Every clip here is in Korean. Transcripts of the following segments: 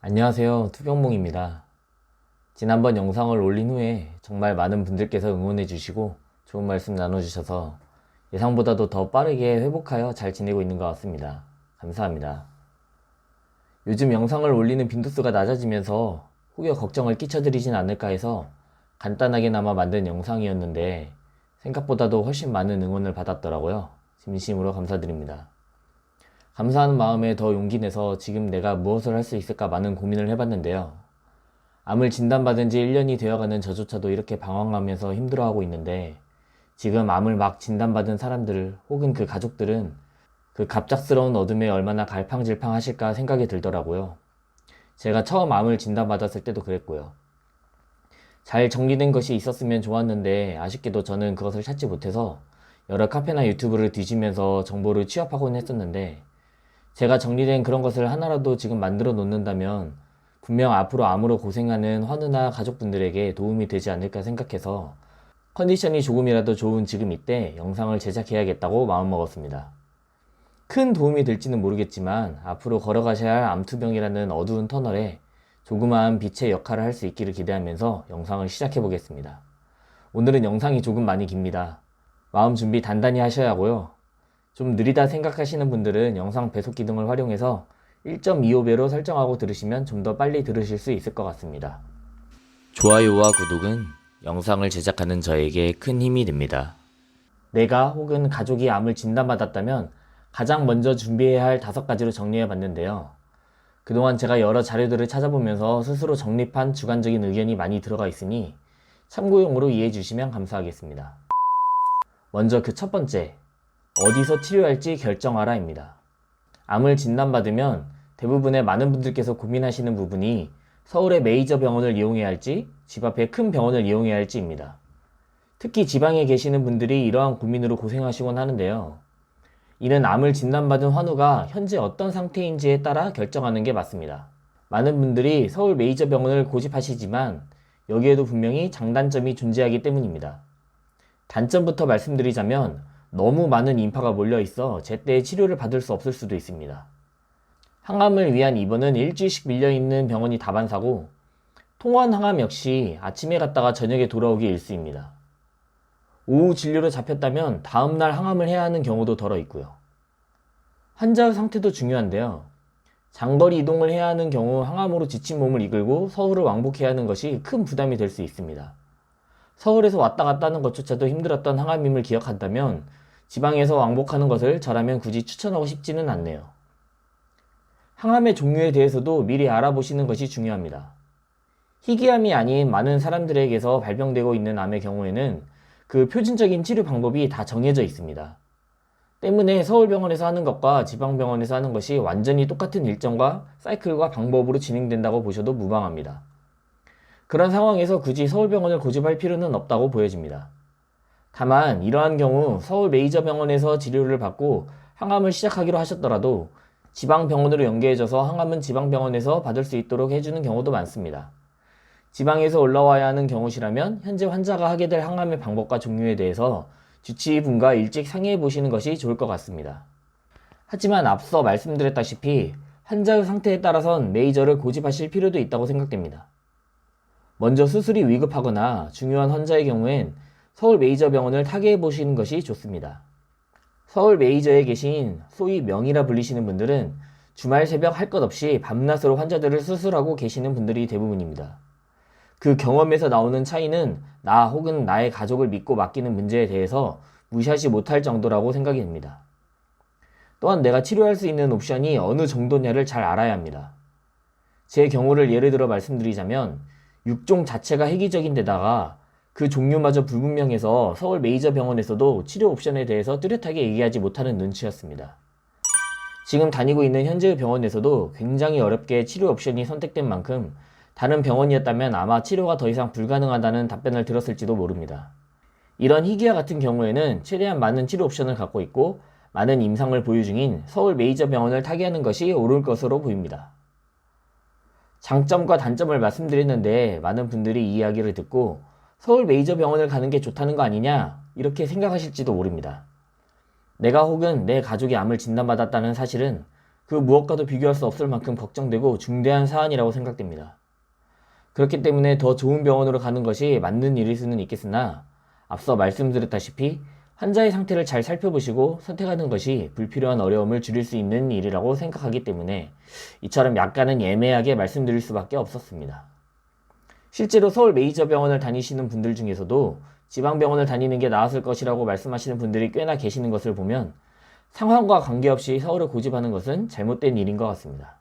안녕하세요. 투병몽입니다. 지난번 영상을 올린 후에 정말 많은 분들께서 응원해주시고 좋은 말씀 나눠주셔서 예상보다도 더 빠르게 회복하여 잘 지내고 있는 것 같습니다. 감사합니다. 요즘 영상을 올리는 빈도수가 낮아지면서 혹여 걱정을 끼쳐드리진 않을까 해서 간단하게나마 만든 영상이었는데 생각보다도 훨씬 많은 응원을 받았더라고요. 진심으로 감사드립니다. 감사하는 마음에 더 용기 내서 지금 내가 무엇을 할 수 있을까 많은 고민을 해봤는데요. 암을 진단받은 지 1년이 되어가는 저조차도 이렇게 방황하면서 힘들어하고 있는데 지금 암을 막 진단받은 사람들 혹은 그 가족들은 그 갑작스러운 어둠에 얼마나 갈팡질팡 하실까 생각이 들더라고요. 제가 처음 암을 진단받았을 때도 그랬고요. 잘 정리된 것이 있었으면 좋았는데 아쉽게도 저는 그것을 찾지 못해서 여러 카페나 유튜브를 뒤지면서 정보를 취합하곤 했었는데 제가 정리된 그런 것을 하나라도 지금 만들어 놓는다면 분명 앞으로 암으로 고생하는 환우나 가족분들에게 도움이 되지 않을까 생각해서 컨디션이 조금이라도 좋은 지금 이때 영상을 제작해야겠다고 마음먹었습니다. 큰 도움이 될지는 모르겠지만 앞으로 걸어가셔야 할 암투병이라는 어두운 터널에 조그마한 빛의 역할을 할 수 있기를 기대하면서 영상을 시작해 보겠습니다. 오늘은 영상이 조금 많이 깁니다. 마음 준비 단단히 하셔야 하고요. 좀 느리다 생각하시는 분들은 영상 배속 기능을 활용해서 1.25배로 설정하고 들으시면 좀 더 빨리 들으실 수 있을 것 같습니다. 좋아요와 구독은 영상을 제작하는 저에게 큰 힘이 됩니다. 내가 혹은 가족이 암을 진단받았다면 가장 먼저 준비해야 할 5가지로 정리해 봤는데요. 그동안 제가 여러 자료들을 찾아보면서 스스로 정립한 주관적인 의견이 많이 들어가 있으니 참고용으로 이해해 주시면 감사하겠습니다. 먼저 그 첫 번째, 어디서 치료할지 결정하라입니다. 암을 진단받으면 대부분의 많은 분들께서 고민하시는 부분이 서울의 메이저 병원을 이용해야 할지 집 앞의 큰 병원을 이용해야 할지입니다. 특히 지방에 계시는 분들이 이러한 고민으로 고생하시곤 하는데요. 이는 암을 진단받은 환우가 현재 어떤 상태인지에 따라 결정하는 게 맞습니다. 많은 분들이 서울 메이저 병원을 고집하시지만 여기에도 분명히 장단점이 존재하기 때문입니다. 단점부터 말씀드리자면 너무 많은 인파가 몰려 있어 제때 치료를 받을 수 없을 수도 있습니다. 항암을 위한 입원은 일주일씩 밀려있는 병원이 다반사고 통원 항암 역시 아침에 갔다가 저녁에 돌아오기 일쑤입니다. 오후 진료로 잡혔다면 다음날 항암을 해야 하는 경우도 덜어 있고요. 환자의 상태도 중요한데요. 장거리 이동을 해야 하는 경우 항암으로 지친 몸을 이끌고 서울을 왕복해야 하는 것이 큰 부담이 될 수 있습니다. 서울에서 왔다 갔다 하는 것조차도 힘들었던 항암임을 기억한다면 지방에서 왕복하는 것을 저라면 굳이 추천하고 싶지는 않네요. 항암의 종류에 대해서도 미리 알아보시는 것이 중요합니다. 희귀암이 아닌 많은 사람들에게서 발병되고 있는 암의 경우에는 그 표준적인 치료 방법이 다 정해져 있습니다. 때문에 서울병원에서 하는 것과 지방병원에서 하는 것이 완전히 똑같은 일정과 사이클과 방법으로 진행된다고 보셔도 무방합니다. 그런 상황에서 굳이 서울병원을 고집할 필요는 없다고 보여집니다. 다만 이러한 경우 서울 메이저 병원에서 치료를 받고 항암을 시작하기로 하셨더라도 지방병원으로 연계해줘서 항암은 지방병원에서 받을 수 있도록 해주는 경우도 많습니다. 지방에서 올라와야 하는 경우시라면 현재 환자가 하게 될 항암의 방법과 종류에 대해서 주치의분과 일찍 상의해 보시는 것이 좋을 것 같습니다. 하지만 앞서 말씀드렸다시피 환자의 상태에 따라선 메이저를 고집하실 필요도 있다고 생각됩니다. 먼저 수술이 위급하거나 중요한 환자의 경우엔 서울 메이저 병원을 타개해 보시는 것이 좋습니다. 서울 메이저에 계신 소위 명의라 불리시는 분들은 주말 새벽 할 것 없이 밤낮으로 환자들을 수술하고 계시는 분들이 대부분입니다. 그 경험에서 나오는 차이는 나 혹은 나의 가족을 믿고 맡기는 문제에 대해서 무시하지 못할 정도라고 생각이 됩니다. 또한 내가 치료할 수 있는 옵션이 어느 정도냐를 잘 알아야 합니다. 제 경우를 예를 들어 말씀드리자면 육종 자체가 획일적인 데다가 그 종류마저 불분명해서 서울 메이저 병원에서도 치료 옵션에 대해서 뚜렷하게 얘기하지 못하는 눈치였습니다. 지금 다니고 있는 현재의 병원에서도 굉장히 어렵게 치료 옵션이 선택된 만큼 다른 병원이었다면 아마 치료가 더 이상 불가능하다는 답변을 들었을지도 모릅니다. 이런 희귀와 같은 경우에는 최대한 많은 치료 옵션을 갖고 있고 많은 임상을 보유 중인 서울 메이저 병원을 타개하는 것이 옳을 것으로 보입니다. 장점과 단점을 말씀드렸는데 많은 분들이 이 이야기를 듣고 서울 메이저 병원을 가는 게 좋다는 거 아니냐 이렇게 생각하실지도 모릅니다. 내가 혹은 내 가족이 암을 진단받았다는 사실은 그 무엇과도 비교할 수 없을 만큼 걱정되고 중대한 사안이라고 생각됩니다. 그렇기 때문에 더 좋은 병원으로 가는 것이 맞는 일일 수는 있겠으나 앞서 말씀드렸다시피 환자의 상태를 잘 살펴보시고 선택하는 것이 불필요한 어려움을 줄일 수 있는 일이라고 생각하기 때문에 이처럼 약간은 애매하게 말씀드릴 수밖에 없었습니다. 실제로 서울 메이저 병원을 다니시는 분들 중에서도 지방병원을 다니는 게 나았을 것이라고 말씀하시는 분들이 꽤나 계시는 것을 보면 상황과 관계없이 서울을 고집하는 것은 잘못된 일인 것 같습니다.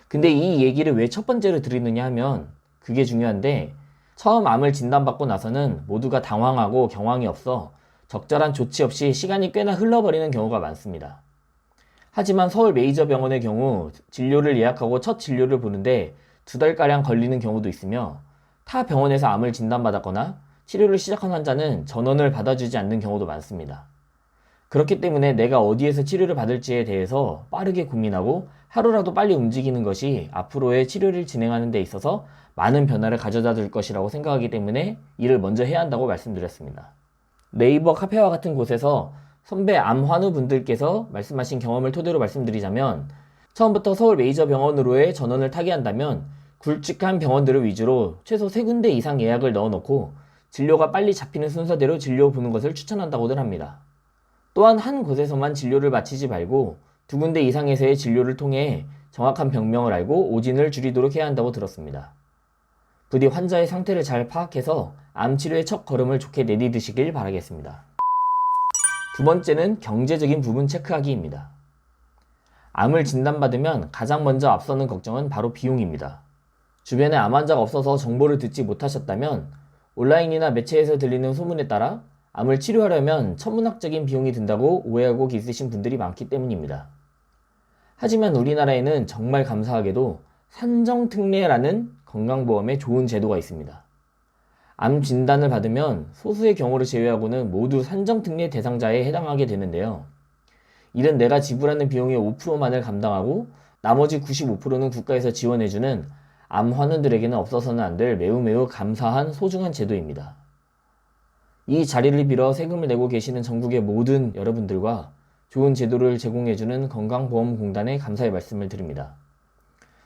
근데 이 얘기를 왜 첫 번째로 드리느냐 하면 그게 중요한데, 처음 암을 진단받고 나서는 모두가 당황하고 경황이 없어 적절한 조치 없이 시간이 꽤나 흘러버리는 경우가 많습니다. 하지만 서울 메이저 병원의 경우 진료를 예약하고 첫 진료를 보는데 2달가량 걸리는 경우도 있으며, 타 병원에서 암을 진단받았거나 치료를 시작한 환자는 전원을 받아주지 않는 경우도 많습니다. 그렇기 때문에 내가 어디에서 치료를 받을지에 대해서 빠르게 고민하고 하루라도 빨리 움직이는 것이 앞으로의 치료를 진행하는 데 있어서 많은 변화를 가져다 줄 것이라고 생각하기 때문에 이를 먼저 해야 한다고 말씀드렸습니다. 네이버 카페와 같은 곳에서 선배 암 환우분들께서 말씀하신 경험을 토대로 말씀드리자면, 처음부터 서울 메이저 병원으로의 전원을 타게 한다면 굵직한 병원들을 위주로 최소 3군데 이상 예약을 넣어놓고 진료가 빨리 잡히는 순서대로 진료 보는 것을 추천한다고들 합니다. 또한 한 곳에서만 진료를 마치지 말고 2군데 이상에서의 진료를 통해 정확한 병명을 알고 오진을 줄이도록 해야 한다고 들었습니다. 부디 환자의 상태를 잘 파악해서 암 치료의 첫 걸음을 좋게 내디드시길 바라겠습니다. 두 번째는 경제적인 부분 체크하기입니다. 암을 진단받으면 가장 먼저 앞서는 걱정은 바로 비용입니다. 주변에 암 환자가 없어서 정보를 듣지 못하셨다면 온라인이나 매체에서 들리는 소문에 따라 암을 치료하려면 천문학적인 비용이 든다고 오해하고 있으신 분들이 많기 때문입니다. 하지만 우리나라에는 정말 감사하게도 산정특례라는 건강보험에 좋은 제도가 있습니다. 암 진단을 받으면 소수의 경우를 제외하고는 모두 산정특례 대상자에 해당하게 되는데요. 이는 내가 지불하는 비용의 5%만을 감당하고 나머지 95%는 국가에서 지원해주는 암 환우들에게는 없어서는 안 될 매우 감사한 소중한 제도입니다. 이 자리를 빌어 세금을 내고 계시는 전국의 모든 여러분들과 좋은 제도를 제공해주는 건강보험공단에 감사의 말씀을 드립니다.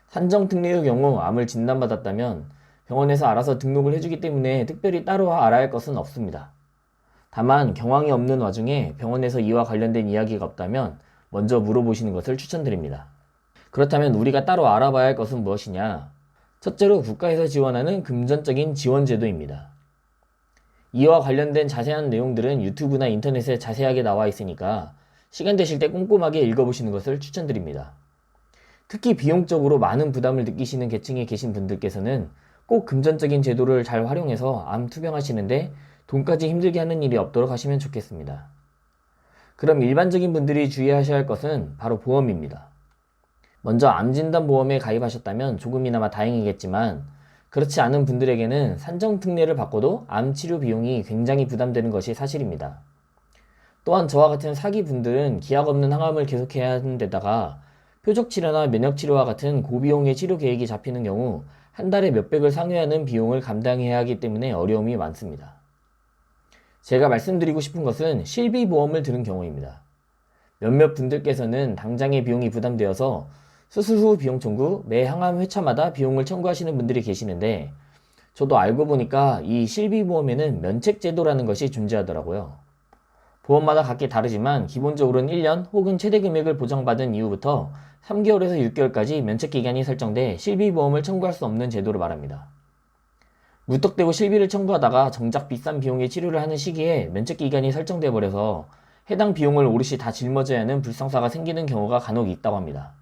산정특례의 경우 암을 진단받았다면 병원에서 알아서 등록을 해주기 때문에 특별히 따로 알아야 할 것은 없습니다. 다만 경황이 없는 와중에 병원에서 이와 관련된 이야기가 없다면 먼저 물어보시는 것을 추천드립니다. 그렇다면 우리가 따로 알아봐야 할 것은 무엇이냐? 첫째로 국가에서 지원하는 금전적인 지원 제도입니다. 이와 관련된 자세한 내용들은 유튜브나 인터넷에 자세하게 나와 있으니까 시간 되실 때 꼼꼼하게 읽어보시는 것을 추천드립니다. 특히 비용적으로 많은 부담을 느끼시는 계층에 계신 분들께서는 꼭 금전적인 제도를 잘 활용해서 암 투병하시는데 돈까지 힘들게 하는 일이 없도록 하시면 좋겠습니다. 그럼 일반적인 분들이 주의하셔야 할 것은 바로 보험입니다. 먼저 암진단보험에 가입하셨다면 조금이나마 다행이겠지만, 그렇지 않은 분들에게는 산정특례를 받고도 암 치료 비용이 굉장히 부담되는 것이 사실입니다. 또한 저와 같은 사기분들은 기약 없는 항암을 계속해야 하는 데다가 표적치료나 면역치료와 같은 고비용의 치료 계획이 잡히는 경우 한 달에 몇백을 상회하는 비용을 감당해야 하기 때문에 어려움이 많습니다. 제가 말씀드리고 싶은 것은 실비보험을 드는 경우입니다. 몇몇 분들께서는 당장의 비용이 부담되어서 수술 후 비용 청구, 매 항암 회차마다 비용을 청구하시는 분들이 계시는데, 저도 알고 보니까 이 실비보험에는 면책제도라는 것이 존재하더라고요. 보험마다 각기 다르지만 기본적으로는 1년 혹은 최대 금액을 보장받은 이후부터 3개월에서 6개월까지 면책기간이 설정돼 실비보험을 청구할 수 없는 제도를 말합니다. 무턱대고 실비를 청구하다가 정작 비싼 비용의 치료를 하는 시기에 면책기간이 설정돼 버려서 해당 비용을 오롯이 다 짊어져야 하는 불상사가 생기는 경우가 간혹 있다고 합니다.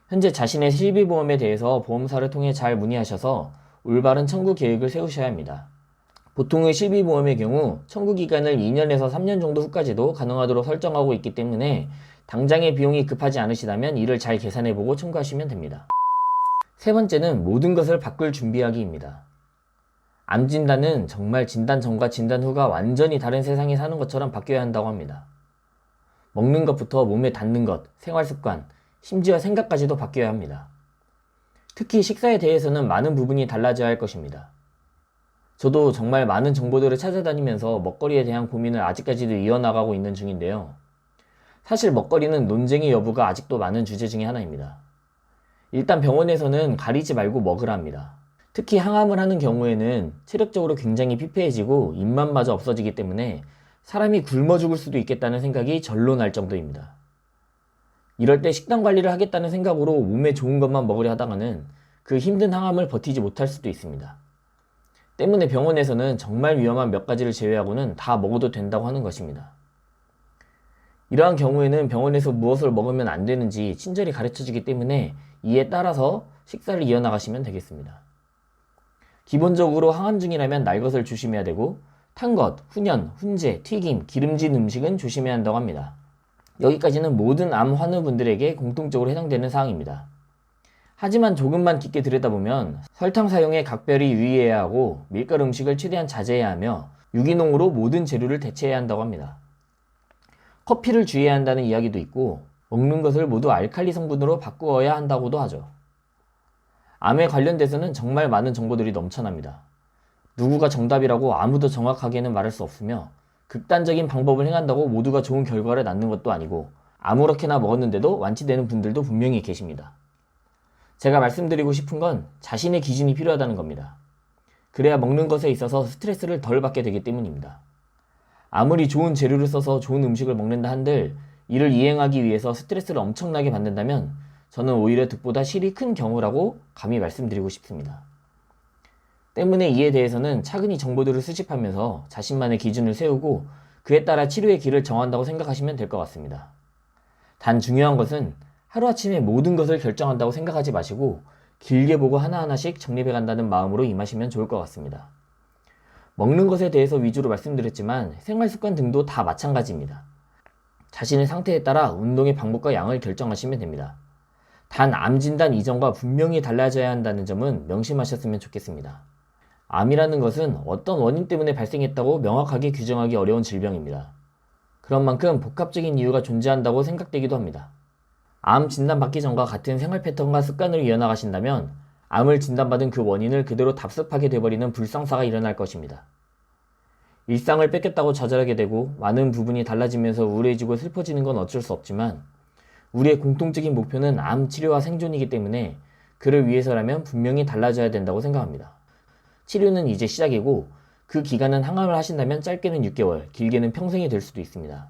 현재 자신의 실비보험에 대해서 보험사를 통해 잘 문의하셔서 올바른 청구 계획을 세우셔야 합니다. 보통의 실비보험의 경우 청구기간을 2년에서 3년 정도 후까지도 가능하도록 설정하고 있기 때문에 당장의 비용이 급하지 않으시다면 이를 잘 계산해보고 청구하시면 됩니다. 세 번째는 모든 것을 바꿀 준비하기입니다. 암 진단은 정말 진단 전과 진단 후가 완전히 다른 세상에 사는 것처럼 바뀌어야 한다고 합니다. 먹는 것부터 몸에 닿는 것, 생활습관, 심지어 생각까지도 바뀌어야 합니다. 특히 식사에 대해서는 많은 부분이 달라져야 할 것입니다. 저도 정말 많은 정보들을 찾아다니면서 먹거리에 대한 고민을 아직까지도 이어나가고 있는 중인데요. 사실 먹거리는 논쟁의 여부가 아직도 많은 주제 중에 하나입니다. 일단 병원에서는 가리지 말고 먹으라 합니다. 특히 항암을 하는 경우에는 체력적으로 굉장히 피폐해지고 입맛마저 없어지기 때문에 사람이 굶어 죽을 수도 있겠다는 생각이 절로 날 정도입니다. 이럴 때 식단 관리를 하겠다는 생각으로 몸에 좋은 것만 먹으려 하다가는 그 힘든 항암을 버티지 못할 수도 있습니다. 때문에 병원에서는 정말 위험한 몇 가지를 제외하고는 다 먹어도 된다고 하는 것입니다. 이러한 경우에는 병원에서 무엇을 먹으면 안 되는지 친절히 가르쳐 주기 때문에 이에 따라서 식사를 이어나가시면 되겠습니다. 기본적으로 항암 중이라면 날 것을 조심해야 되고 탄 것, 훈연, 훈제, 튀김, 기름진 음식은 조심해야 한다고 합니다. 여기까지는 모든 암 환우분들에게 공통적으로 해당되는 사항입니다. 하지만 조금만 깊게 들여다보면 설탕 사용에 각별히 유의해야 하고 밀가루 음식을 최대한 자제해야 하며 유기농으로 모든 재료를 대체해야 한다고 합니다. 커피를 주의해야 한다는 이야기도 있고 먹는 것을 모두 알칼리 성분으로 바꾸어야 한다고도 하죠. 암에 관련돼서는 정말 많은 정보들이 넘쳐납니다. 누구가 정답이라고 아무도 정확하게는 말할 수 없으며 극단적인 방법을 행한다고 모두가 좋은 결과를 낳는 것도 아니고 아무렇게나 먹었는데도 완치되는 분들도 분명히 계십니다. 제가 말씀드리고 싶은 건 자신의 기준이 필요하다는 겁니다. 그래야 먹는 것에 있어서 스트레스를 덜 받게 되기 때문입니다. 아무리 좋은 재료를 써서 좋은 음식을 먹는다 한들 이를 이행하기 위해서 스트레스를 엄청나게 받는다면 저는 오히려 득보다 실이 큰 경우라고 감히 말씀드리고 싶습니다. 때문에 이에 대해서는 차근히 정보들을 수집하면서 자신만의 기준을 세우고 그에 따라 치료의 길을 정한다고 생각하시면 될 것 같습니다. 단 중요한 것은 하루아침에 모든 것을 결정한다고 생각하지 마시고 길게 보고 하나하나씩 정립해 간다는 마음으로 임하시면 좋을 것 같습니다. 먹는 것에 대해서 위주로 말씀드렸지만 생활습관 등도 다 마찬가지입니다. 자신의 상태에 따라 운동의 방법과 양을 결정하시면 됩니다. 단 암 진단 이전과 분명히 달라져야 한다는 점은 명심하셨으면 좋겠습니다. 암이라는 것은 어떤 원인 때문에 발생했다고 명확하게 규정하기 어려운 질병입니다. 그런 만큼 복합적인 이유가 존재한다고 생각되기도 합니다. 암 진단받기 전과 같은 생활 패턴과 습관을 이어나가신다면 암을 진단받은 그 원인을 그대로 답습하게 되어버리는 불상사가 일어날 것입니다. 일상을 뺏겼다고 좌절하게 되고 많은 부분이 달라지면서 우울해지고 슬퍼지는 건 어쩔 수 없지만 우리의 공통적인 목표는 암 치료와 생존이기 때문에 그를 위해서라면 분명히 달라져야 된다고 생각합니다. 치료는 이제 시작이고 그 기간은 항암을 하신다면 짧게는 6개월, 길게는 평생이 될 수도 있습니다.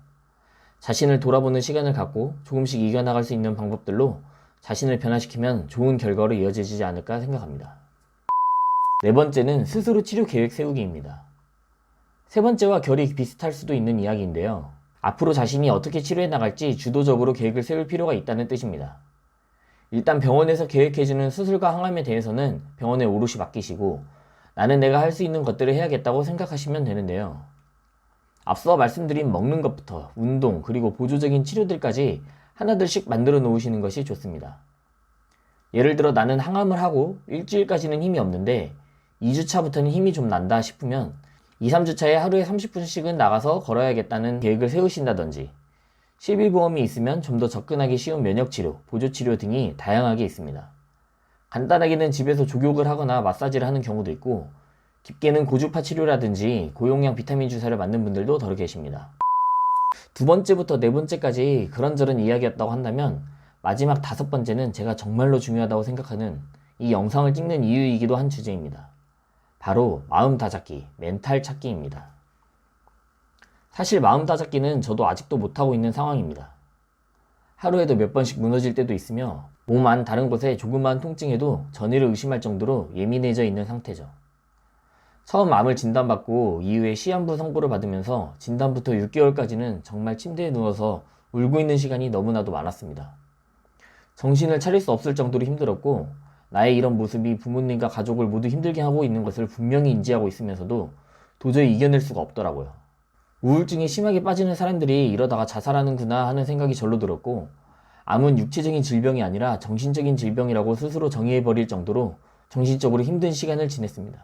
자신을 돌아보는 시간을 갖고 조금씩 이겨나갈 수 있는 방법들로 자신을 변화시키면 좋은 결과로 이어지지 않을까 생각합니다. 네 번째는 스스로 치료 계획 세우기입니다. 세 번째와 결이 비슷할 수도 있는 이야기인데요. 앞으로 자신이 어떻게 치료해 나갈지 주도적으로 계획을 세울 필요가 있다는 뜻입니다. 일단 병원에서 계획해주는 수술과 항암에 대해서는 병원에 오롯이 맡기시고 나는 내가 할 수 있는 것들을 해야겠다고 생각하시면 되는데요. 앞서 말씀드린 먹는 것부터 운동 그리고 보조적인 치료들까지 하나둘씩 만들어 놓으시는 것이 좋습니다. 예를 들어 나는 항암을 하고 일주일까지는 힘이 없는데 2주차부터는 힘이 좀 난다 싶으면 2, 3주차에 하루에 30분씩은 나가서 걸어야겠다는 계획을 세우신다든지 실비보험이 있으면 좀 더 접근하기 쉬운 면역치료, 보조치료 등이 다양하게 있습니다. 간단하게는 집에서 족욕을 하거나 마사지를 하는 경우도 있고 깊게는 고주파 치료라든지 고용량 비타민 주사를 맞는 분들도 더러 계십니다. 두 번째부터 네 번째까지 그런저런 이야기였다고 한다면 마지막 다섯 번째는 제가 정말로 중요하다고 생각하는 이 영상을 찍는 이유이기도 한 주제입니다. 바로 마음 다잡기, 멘탈 찾기입니다. 사실 마음 다잡기는 저도 아직도 못하고 있는 상황입니다. 하루에도 몇 번씩 무너질 때도 있으며 몸 안 다른 곳에 조그마한 통증에도 전이를 의심할 정도로 예민해져 있는 상태죠. 처음 암을 진단받고 이후에 시한부 선고를 받으면서 진단부터 6개월까지는 정말 침대에 누워서 울고 있는 시간이 너무나도 많았습니다. 정신을 차릴 수 없을 정도로 힘들었고 나의 이런 모습이 부모님과 가족을 모두 힘들게 하고 있는 것을 분명히 인지하고 있으면서도 도저히 이겨낼 수가 없더라고요. 우울증이 심하게 빠지는 사람들이 이러다가 자살하는구나 하는 생각이 절로 들었고 암은 육체적인 질병이 아니라 정신적인 질병이라고 스스로 정의해버릴 정도로 정신적으로 힘든 시간을 지냈습니다.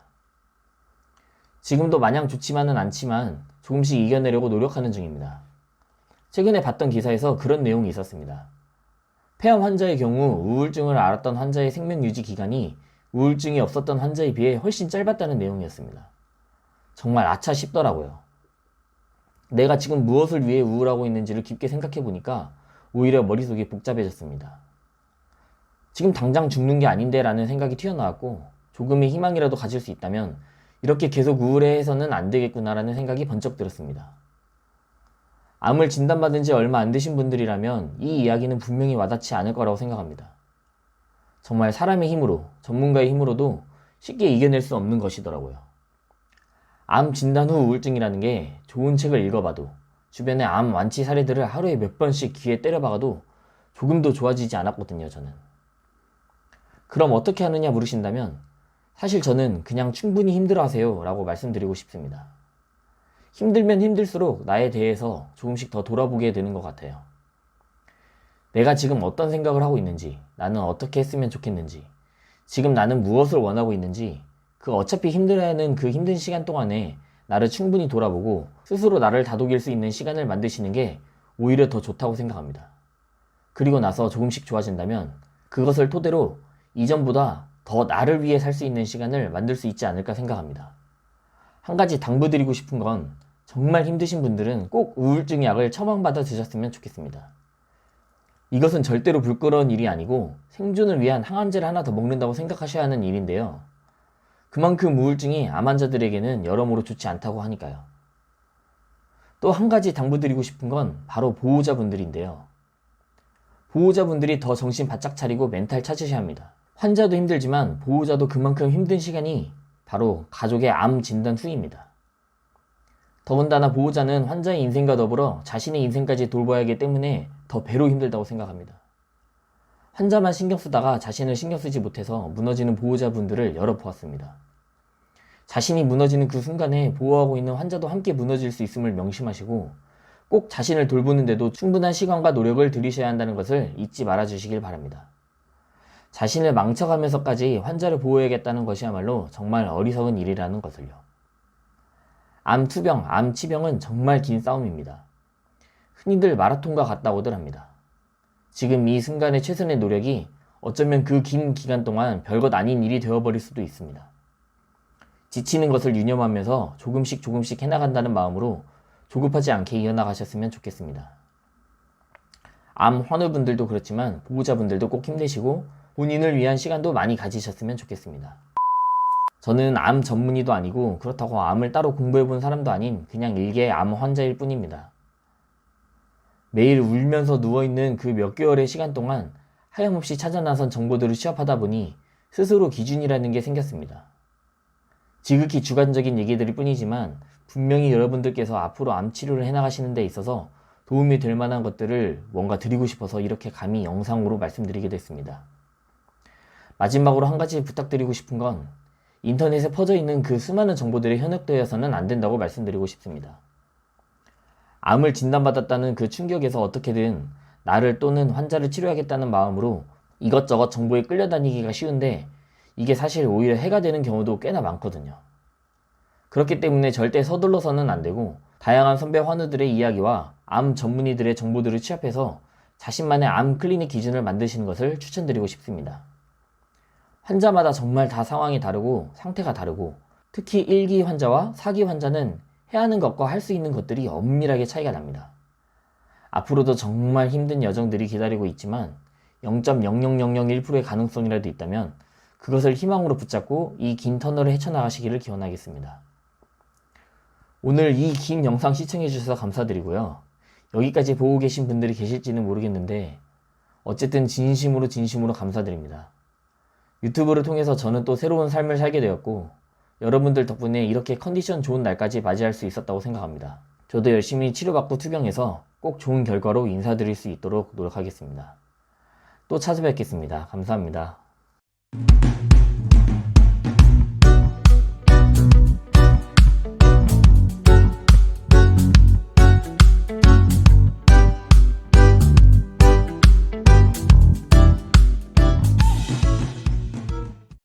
지금도 마냥 좋지만은 않지만 조금씩 이겨내려고 노력하는 중입니다. 최근에 봤던 기사에서 그런 내용이 있었습니다. 폐암 환자의 경우 우울증을 앓았던 환자의 생명유지 기간이 우울증이 없었던 환자에 비해 훨씬 짧았다는 내용이었습니다. 정말 아차 싶더라고요. 내가 지금 무엇을 위해 우울하고 있는지를 깊게 생각해 보니까 오히려 머릿속이 복잡해졌습니다. 지금 당장 죽는 게 아닌데 라는 생각이 튀어나왔고, 조금의 희망이라도 가질 수 있다면 이렇게 계속 우울해해서는 안 되겠구나라는 생각이 번쩍 들었습니다. 암을 진단받은 지 얼마 안 되신 분들이라면 이 이야기는 분명히 와닿지 않을 거라고 생각합니다. 정말 사람의 힘으로, 전문가의 힘으로도 쉽게 이겨낼 수 없는 것이더라고요. 암 진단 후 우울증이라는 게 좋은 책을 읽어봐도, 주변의 암 완치 사례들을 하루에 몇 번씩 귀에 때려박아도 조금도 좋아지지 않았거든요, 저는. 그럼 어떻게 하느냐 물으신다면 사실 저는 그냥 충분히 힘들어하세요 라고 말씀드리고 싶습니다. 힘들면 힘들수록 나에 대해서 조금씩 더 돌아보게 되는 것 같아요. 내가 지금 어떤 생각을 하고 있는지, 나는 어떻게 했으면 좋겠는지, 지금 나는 무엇을 원하고 있는지, 그 어차피 힘들어하는 그 힘든 시간 동안에 나를 충분히 돌아보고 스스로 나를 다독일 수 있는 시간을 만드시는 게 오히려 더 좋다고 생각합니다. 그리고 나서 조금씩 좋아진다면 그것을 토대로 이전보다 더 나를 위해 살 수 있는 시간을 만들 수 있지 않을까 생각합니다. 한 가지 당부드리고 싶은 건 정말 힘드신 분들은 꼭 우울증 약을 처방받아 드셨으면 좋겠습니다. 이것은 절대로 부끄러운 일이 아니고 생존을 위한 항암제를 하나 더 먹는다고 생각하셔야 하는 일인데요. 그만큼 우울증이 암 환자들에게는 여러모로 좋지 않다고 하니까요. 또 한 가지 당부드리고 싶은 건 바로 보호자분들인데요. 보호자분들이 더 정신 바짝 차리고 멘탈 찾으셔야 합니다. 환자도 힘들지만 보호자도 그만큼 힘든 시간이 바로 가족의 암 진단 후입니다. 더군다나 보호자는 환자의 인생과 더불어 자신의 인생까지 돌봐야 하기 때문에 더 배로 힘들다고 생각합니다. 환자만 신경 쓰다가 자신을 신경 쓰지 못해서 무너지는 보호자분들을 여러 보았습니다. 자신이 무너지는 그 순간에 보호하고 있는 환자도 함께 무너질 수 있음을 명심하시고 꼭 자신을 돌보는데도 충분한 시간과 노력을 들이셔야 한다는 것을 잊지 말아 주시길 바랍니다. 자신을 망쳐가면서까지 환자를 보호해야겠다는 것이야말로 정말 어리석은 일이라는 것을요. 암 투병, 암 치병은 정말 긴 싸움입니다. 흔히들 마라톤과 같다고들 합니다. 지금 이 순간의 최선의 노력이 어쩌면 그 긴 기간 동안 별것 아닌 일이 되어버릴 수도 있습니다. 지치는 것을 유념하면서 조금씩 해나간다는 마음으로 조급하지 않게 이어나가셨으면 좋겠습니다. 암 환우분들도 그렇지만 보호자분들도 꼭 힘내시고 본인을 위한 시간도 많이 가지셨으면 좋겠습니다. 저는 암 전문의도 아니고 그렇다고 암을 따로 공부해본 사람도 아닌 그냥 일개의 암 환자일 뿐입니다. 매일 울면서 누워있는 그 몇 개월의 시간 동안 하염없이 찾아 나선 정보들을 취합하다 보니 스스로 기준이라는 게 생겼습니다. 지극히 주관적인 얘기들일 뿐이지만 분명히 여러분들께서 앞으로 암 치료를 해나가시는 데 있어서 도움이 될 만한 것들을 뭔가 드리고 싶어서 이렇게 감히 영상으로 말씀드리게 됐습니다. 마지막으로 한 가지 부탁드리고 싶은 건 인터넷에 퍼져 있는 그 수많은 정보들에 현혹되어서는 안 된다고 말씀드리고 싶습니다. 암을 진단받았다는 그 충격에서 어떻게든 나를 또는 환자를 치료하겠다는 마음으로 이것저것 정보에 끌려다니기가 쉬운데 이게 사실 오히려 해가 되는 경우도 꽤나 많거든요. 그렇기 때문에 절대 서둘러서는 안 되고 다양한 선배 환우들의 이야기와 암 전문의들의 정보들을 취합해서 자신만의 암 클리닉 기준을 만드시는 것을 추천드리고 싶습니다. 환자마다 정말 다 상황이 다르고 상태가 다르고 특히 1기 환자와 4기 환자는 해야 하는 것과 할 수 있는 것들이 엄밀하게 차이가 납니다. 앞으로도 정말 힘든 여정들이 기다리고 있지만 0.00001%의 가능성이라도 있다면 그것을 희망으로 붙잡고 이 긴 터널을 헤쳐나가시기를 기원하겠습니다. 오늘 이 긴 영상 시청해주셔서 감사드리고요. 여기까지 보고 계신 분들이 계실지는 모르겠는데 어쨌든 진심으로 감사드립니다. 유튜브를 통해서 저는 또 새로운 삶을 살게 되었고 여러분들 덕분에 이렇게 컨디션 좋은 날까지 맞이할 수 있었다고 생각합니다. 저도 열심히 치료받고 투병해서 꼭 좋은 결과로 인사드릴 수 있도록 노력하겠습니다. 또 찾아뵙겠습니다. 감사합니다.